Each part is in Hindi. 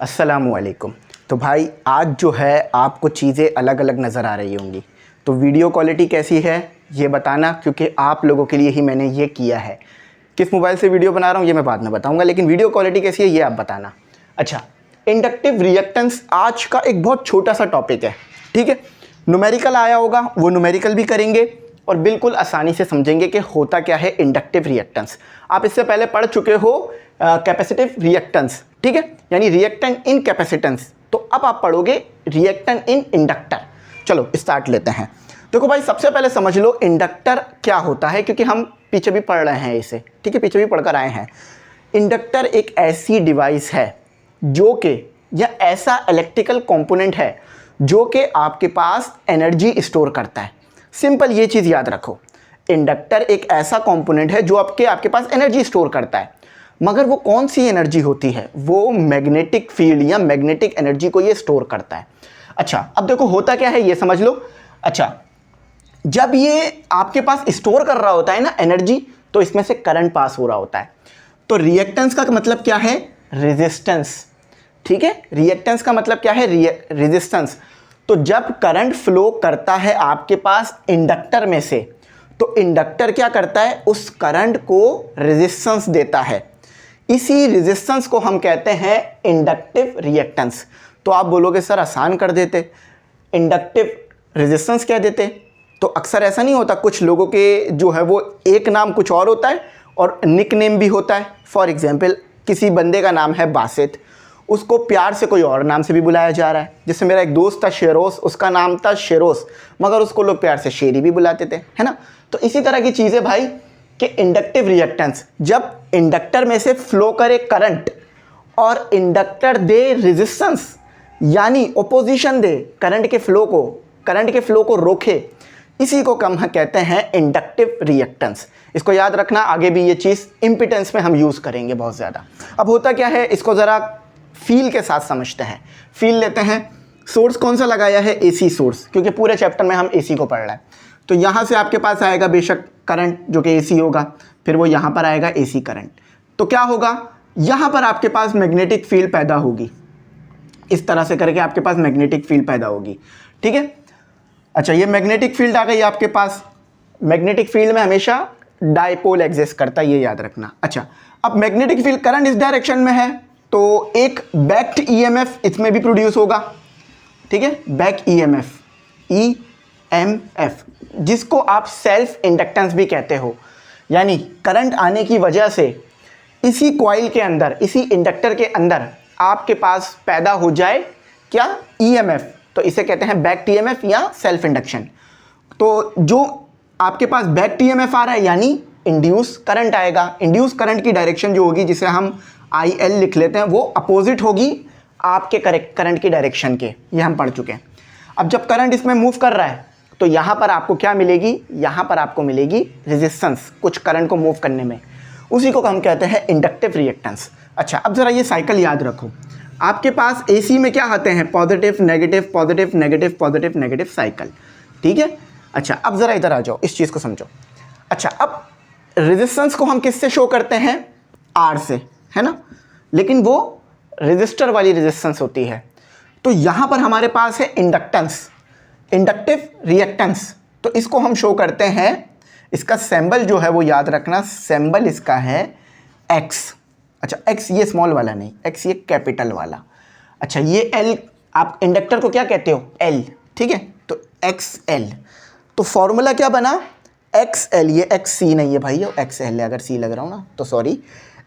अस्सलामुअलैकुम। तो भाई आज जो है आपको चीज़ें अलग अलग नज़र आ रही होंगी, तो वीडियो क्वालिटी कैसी है ये बताना, क्योंकि आप लोगों के लिए ही मैंने ये किया है। किस मोबाइल से वीडियो बना रहा हूँ ये मैं बाद में बताऊँगा, लेकिन वीडियो क्वालिटी कैसी है ये आप बताना। अच्छा, इंडक्टिव रिएक्टेंस आज का एक बहुत छोटा सा टॉपिक है, ठीक है। न्यूमेरिकल आया होगा, वो न्यूमेरिकल भी करेंगे और बिल्कुल आसानी से समझेंगे कि होता क्या है इंडक्टिव रिएक्टेंस। आप इससे पहले पढ़ चुके हो कैपेसिटिव रिएक्टेंस, ठीक है, यानी रिएक्टेंट इन कैपेसिटेंस। तो अब आप पढ़ोगे रिएक्टेंट इन इंडक्टर। चलो स्टार्ट लेते हैं। देखो भाई, सबसे पहले समझ लो इंडक्टर क्या होता है, क्योंकि हम पीछे भी पढ़ रहे हैं इसे, ठीक है, पीछे भी पढ़कर आए हैं। इंडक्टर एक ऐसी डिवाइस है जो कि या ऐसा इलेक्ट्रिकल कंपोनेंट है जो कि आपके पास एनर्जी स्टोर करता है। सिंपल ये चीज़ याद रखो, इंडक्टर एक ऐसा कंपोनेंट है जो आपके पास एनर्जी स्टोर करता है। मगर वो कौन सी एनर्जी होती है? वो मैग्नेटिक फील्ड या मैग्नेटिक एनर्जी को ये स्टोर करता है। अच्छा, अब देखो होता क्या है ये समझ लो। अच्छा, जब ये आपके पास स्टोर कर रहा होता है ना एनर्जी, तो इसमें से करंट पास हो रहा होता है। तो रिएक्टेंस का मतलब क्या है? रेजिस्टेंस, ठीक है। रिएक्टेंस का मतलब क्या है? रेजिस्टेंस। तो जब करंट फ्लो करता है आपके पास इंडक्टर में से, तो इंडक्टर क्या करता है? उस करंट को रेजिस्टेंस देता है। इसी रेजिस्टेंस को हम कहते हैं इंडक्टिव रिएक्टेंस। तो आप बोलोगे सर आसान कर देते, इंडक्टिव रेजिस्टेंस कह देते। तो अक्सर ऐसा नहीं होता, कुछ लोगों के जो है वो एक नाम कुछ और होता है और निक नेम भी होता है। फॉर एग्जाम्पल, किसी बंदे का नाम है बासित, उसको प्यार से कोई और नाम से भी बुलाया जा रहा है। जैसे मेरा एक दोस्त था शेरोस, उसका नाम था शेरोस, मगर उसको लोग प्यार से शेरी भी बुलाते थे, है ना। तो इसी तरह की चीज़ है भाई कि इंडक्टिव रिएक्टेंस, जब इंडक्टर में से फ्लो करे करंट और इंडक्टर दे रेजिस्टेंस, यानी ओपोजिशन दे करंट के फ्लो को रोके, इसी को हम कहते हैं इंडक्टिव रिएक्टेंस। इसको याद रखना, आगे भी ये चीज़ इम्पिटेंस में हम यूज़ करेंगे बहुत ज़्यादा। अब होता क्या है, इसको ज़रा फील के साथ समझते हैं। फील लेते हैं। सोर्स कौन सा लगाया है? एसी सोर्स, क्योंकि पूरे चैप्टर में हम एसी को पढ़ रहे हैं। तो यहाँ से आपके पास आएगा बेशक करंट जो कि एसी होगा, फिर वो यहाँ पर आएगा एसी करंट। तो क्या होगा, यहाँ पर आपके पास मैग्नेटिक फील्ड पैदा होगी। इस तरह से करके आपके पास मैग्नेटिक फील्ड पैदा होगी, ठीक है। अच्छा, ये मैग्नेटिक फील्ड आ गई आपके पास। मैग्नेटिक फील्ड में हमेशा डायपोल एग्जिस्ट करता है, ये याद रखना। अच्छा, अब मैग्नेटिक फील्ड करंट इस डायरेक्शन में है, तो एक बैक्ड ईएमएफ इसमें भी प्रोड्यूस होगा, ठीक है। बैक ईएमएफ, ईएमएफ, जिसको आप सेल्फ इंडक्टेंस भी कहते हो। यानी करंट आने की वजह से इसी कॉइल के अंदर, इसी इंडक्टर के अंदर आपके पास पैदा हो जाए क्या? ईएमएफ। तो इसे कहते हैं बैक्ड ईएमएफ या सेल्फ इंडक्शन। तो जो आपके पास बैक्ड ईएमएफ आ रहा है यानी इंड्यूस करंट आएगा। इंड्यूस करंट की डायरेक्शन जो होगी, जिसे हम IL लिख लेते हैं, वो अपोजिट होगी आपके करंट की डायरेक्शन के। ये हम पढ़ चुके हैं। अब जब करंट इसमें मूव कर रहा है, तो यहाँ पर आपको क्या मिलेगी? यहाँ पर आपको मिलेगी रेजिस्टेंस, कुछ करंट को मूव करने में। उसी को हम कहते हैं इंडक्टिव रिएक्टेंस। अच्छा, अब ज़रा ये साइकिल याद रखो। आपके पास AC में क्या आते हैं? Positive negative, positive negative, positive negative cycle, ठीक है। अच्छा, अब ज़रा इधर आ जाओ, इस चीज़ को समझो। अच्छा, अब रेजिस्टेंस को हम किससे शो करते हैं? R से, है ना, लेकिन वो रेजिस्टर वाली रेजिस्टेंस होती है। तो यहाँ पर हमारे पास है इंडक्टेंस, इंडक्टिव रिएक्टेंस। तो इसको हम शो करते हैं, इसका सिंबल जो है वो याद रखना, सिंबल इसका है X। अच्छा, X ये स्मॉल वाला नहीं, X ये कैपिटल वाला। अच्छा, ये L, आप इंडक्टर को क्या कहते हो? L, ठीक है। तो XL, तो फॉर्मूला क्या बना? XL, ये XC नहीं है भाई, ये XL है। अगर C लग रहा हो ना तो sorry.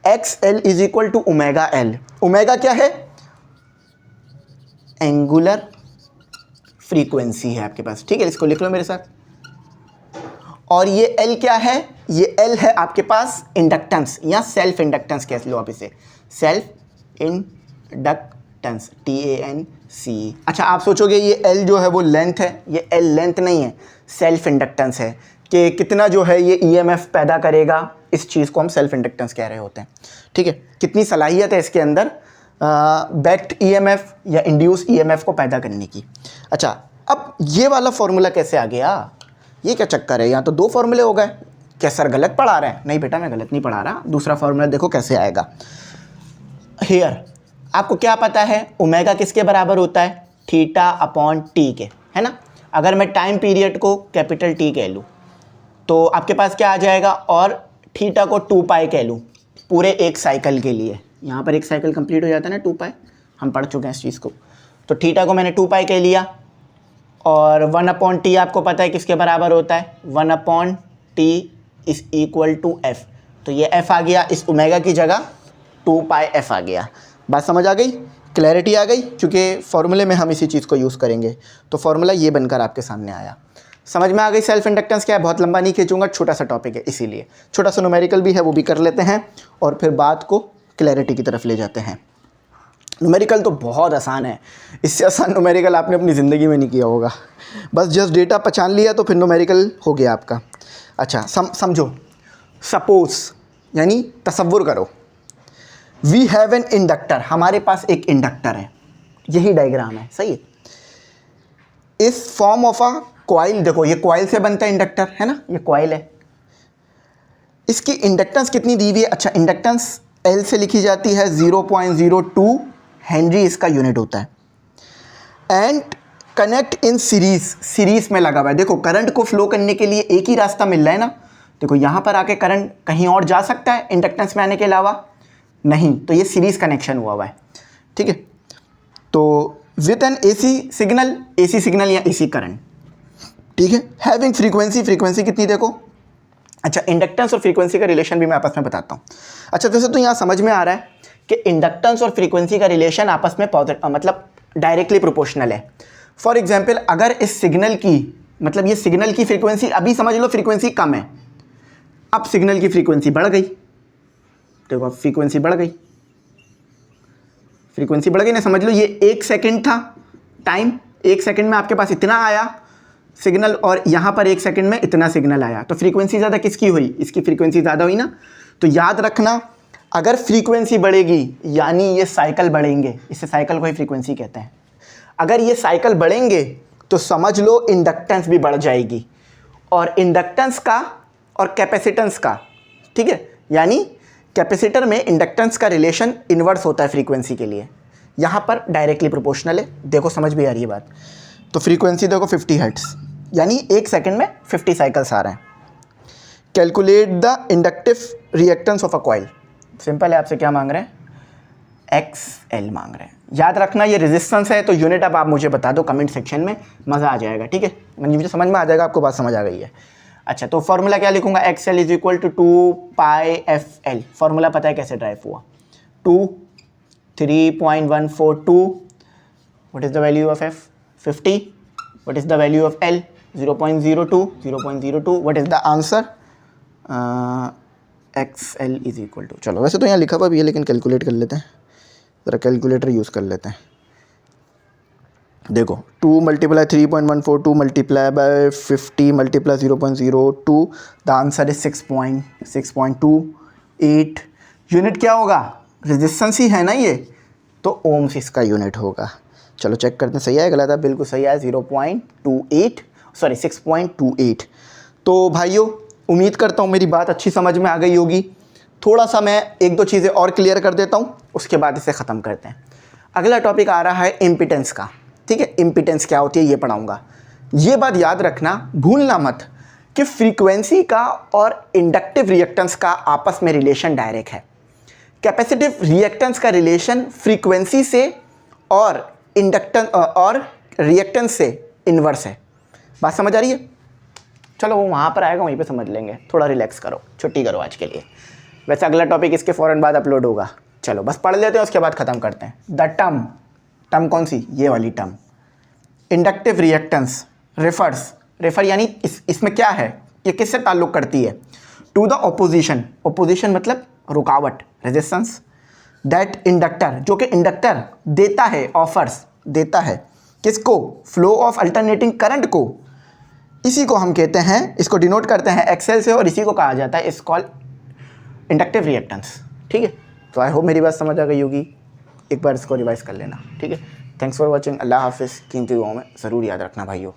XL is equal to omega L। Omega क्या है? एंगुलर फ्रीक्वेंसी है आपके पास, ठीक है, इसको लिख लो मेरे साथ। और ये L क्या है? ये L है आपके पास इंडक्टेंस या सेल्फ इंडक्टेंस कह लो आप इसे, सेल्फ इंडक्टेंस, TANC। अच्छा, आप सोचोगे ये L जो है वो लेंथ है, ये L लेंथ नहीं है, सेल्फ इंडक्टेंस है कि कितना जो है ये EMF पैदा करेगा। इस चीज़ को हम सेल्फ इंडक्टेंस कह रहे होते हैं, ठीक है। कितनी सलाहियत है इसके अंदर बैक्ड EMF या इंड्यूस EMF को पैदा करने की। अच्छा, अब ये वाला फॉर्मूला कैसे आ गया? ये क्या चक्कर है? यहाँ तो दो फॉर्मूले हो गए। क्या सर गलत पढ़ा रहे हैं? नहीं बेटा, मैं गलत नहीं पढ़ा रहा। दूसरा फॉर्मूला देखो कैसे आएगा। हेयर आपको क्या पता है ओमेगा किसके बराबर होता है, थीटा अपॉन टी के, है ना। अगर मैं टाइम पीरियड को कैपिटल टी कह लूँ तो आपके पास क्या आ जाएगा, और थीटा को 2 पाई कह लूँ पूरे एक साइकिल के लिए। यहाँ पर एक साइकिल कंप्लीट हो जाता है ना 2 पाई, हम पढ़ चुके हैं इस चीज़ को। तो थीटा को मैंने 2 पाई कह लिया, और 1 अपॉन टी आपको पता है किसके बराबर होता है, 1 upon T is equal to F. तो ये एफ आ गया, इस ओमेगा की जगह 2 पाई एफ आ गया। बात समझ आ गई, क्लैरिटी आ गई, क्योंकि फॉर्मूले में हम इसी चीज़ को यूज़ करेंगे। तो फॉर्मूला ये बनकर आपके सामने आया। समझ में आ गई सेल्फ इंडक्टेंस क्या है। बहुत लंबा नहीं खींचूंगा, छोटा सा टॉपिक है, इसीलिए छोटा सा न्यूमेरिकल भी है, वो भी कर लेते हैं और फिर बात को क्लैरिटी की तरफ ले जाते हैं। न्यूमेरिकल तो बहुत आसान है, इससे आसान न्यूमेरिकल आपने अपनी ज़िंदगी में नहीं किया होगा। बस जस्ट डेटा पहचान लिया तो फिर न्यूमेरिकल हो गया आपका। अच्छा समझो, सपोज यानी तसव्वुर करो, वी हैव एन इंडक्टर, हमारे पास एक इंडक्टर है, यही डायग्राम है, सही है। इस फॉर्म ऑफ अ कॉइल, देखो ये कॉइल से बनता है इंडक्टर, है ना, ये कॉइल है। इसकी इंडक्टेंस कितनी दी हुई है, अच्छा इंडक्टेंस एल से लिखी जाती है 0.02 हेनरी, इसका यूनिट होता है। And connect in series, series में लगा हुआ है। देखो करंट को फ्लो करने के लिए एक ही रास्ता मिल रहा है ना, देखो यहाँ पर आके करंट कहीं और जा सकता है इंडक्टेंस में आने के अलावा, नहीं, तो ये सीरीज कनेक्शन हुआ है, ठीक है। तो विथ एन एसी सिग्नल या एसी करंट, ठीक है। हैविंग फ्रीक्वेंसी, फ्रीक्वेंसी कितनी देखो, अच्छा इंडक्टेंस और फ्रीक्वेंसी का रिलेशन भी मैं आपस में बताता हूँ। अच्छा वैसे तो यहाँ समझ में आ रहा है कि इंडक्टेंस और फ्रीक्वेंसी का रिलेशन आपस में मतलब डायरेक्टली प्रोपोर्शनल है। फॉर एग्जाम्पल अगर इस सिग्नल की, मतलब ये सिग्नल की फ्रीक्वेंसी, अभी समझ लो फ्रीक्वेंसी कम है, अब सिग्नल की फ्रीक्वेंसी बढ़ गई, देखो अब फ्रीक्वेंसी बढ़ गई, फ्रीक्वेंसी बढ़ गई ना, समझ लो ये 1 सेकेंड था टाइम, 1 सेकेंड में आपके पास इतना आया सिग्नल, और यहाँ पर 1 सेकेंड में इतना सिग्नल आया, तो फ्रीक्वेंसी ज़्यादा किसकी हुई, इसकी फ्रीक्वेंसी ज़्यादा हुई ना। तो याद रखना, अगर फ्रीक्वेंसी बढ़ेगी यानी ये साइकिल बढ़ेंगे, इससे साइकिल को ही फ्रीक्वेंसी कहते हैं। अगर ये साइकिल बढ़ेंगे तो समझ लो इंडक्टेंस भी बढ़ जाएगी, और इंडक्टेंस का और कैपेसिटेंस का, ठीक है, यानी कैपेसिटर में इंडक्टेंस का रिलेशन इन्वर्स होता है फ्रीक्वेंसी के लिए, यहाँ पर डायरेक्टली प्रोपोर्शनल है। देखो समझ भी आ रही है बात। तो फ्रीक्वेंसी देखो 50 हर्ट्ज, यानी 1 सेकेंड में 50 साइकिल्स आ रहे हैं। Calculate the inductive reactance of a coil, simple है, आपसे क्या मांग रहे हैं, XL मांग रहे हैं। याद रखना ये रेजिस्टेंस है, तो यूनिट अब आप मुझे बता दो कमेंट सेक्शन में, मज़ा आ जाएगा, ठीक है, मुझे समझ में आ जाएगा, आपको बात समझ आ गई है। अच्छा तो फॉर्मूला क्या लिखूंगा, XL is equal to 2 pi FL, formula पता है कैसे ड्राइव हुआ, 3.142, what is the value of F 50, what is the value of L 0.02, what is the answer, XL is equal to, चलो वैसे तो यहाँ लिखा हुआ भी है लेकिन कैलकुलेट कर लेते हैं, ज़रा कैलकुलेटर यूज़ कर लेते हैं। देखो 2 multiply 3.142 multiply by 50 multiply 0.02, the answer is 6.28। Unit क्या होगा, रेजिस्टेंस ही है ना ये, तो ओम्स इसका यूनिट होगा। चलो चेक करते हैं सही है गलत है, बिल्कुल सही है, 6.28। तो भाइयों उम्मीद करता हूँ मेरी बात अच्छी समझ में आ गई होगी। थोड़ा सा मैं 1-2 चीज़ें और क्लियर कर देता हूँ, उसके बाद इसे ख़त्म करते हैं। अगला टॉपिक आ रहा है इम्पिटेंस का, ठीक है, इम्पिटेंस क्या होती है ये पढ़ाऊँगा। ये बात याद रखना, भूलना मत कि फ्रीक्वेंसी का और इंडक्टिव रिएक्टेंस का आपस में रिलेशन डायरेक्ट है। कैपेसिटिव रिएक्टेंस का रिलेशन फ्रीक्वेंसी से और इंडक्टेंस और रिएक्टेंस से इन्वर्स है। बात समझ आ रही है, चलो वो वहाँ पर आएगा, वहीं पे समझ लेंगे, थोड़ा रिलैक्स करो, छुट्टी करो आज के लिए। वैसे अगला टॉपिक इसके फ़ौरन बाद अपलोड होगा, चलो बस पढ़ लेते हैं, उसके बाद ख़त्म करते हैं। द टर्म कौन सी, ये वाली टर्म, इंडक्टिव रिएक्टेंस रेफर यानी इसमें क्या है, ये किससे ताल्लुक़ करती है, टू द ओपोजिशन, ओपोजिशन मतलब रुकावट, रेजिस्टेंस, दैट इंडक्टर, जो कि इंडक्टर देता है, ऑफर्स देता है, किसको, फ्लो ऑफ अल्टरनेटिंग करंट को, इसी को हम कहते हैं, इसको डिनोट करते हैं XL से, और इसी को कहा जाता है इस कॉल इंडक्टिव रिएक्टेंस, ठीक है। तो आई होप मेरी बात समझ आ गई होगी, एक बार इसको रिवाइज कर लेना, ठीक है। थैंक्स फॉर वॉचिंग, अल्लाह हाफिज़। कीमती दुआओं में ज़रूर याद रखना भाइयों।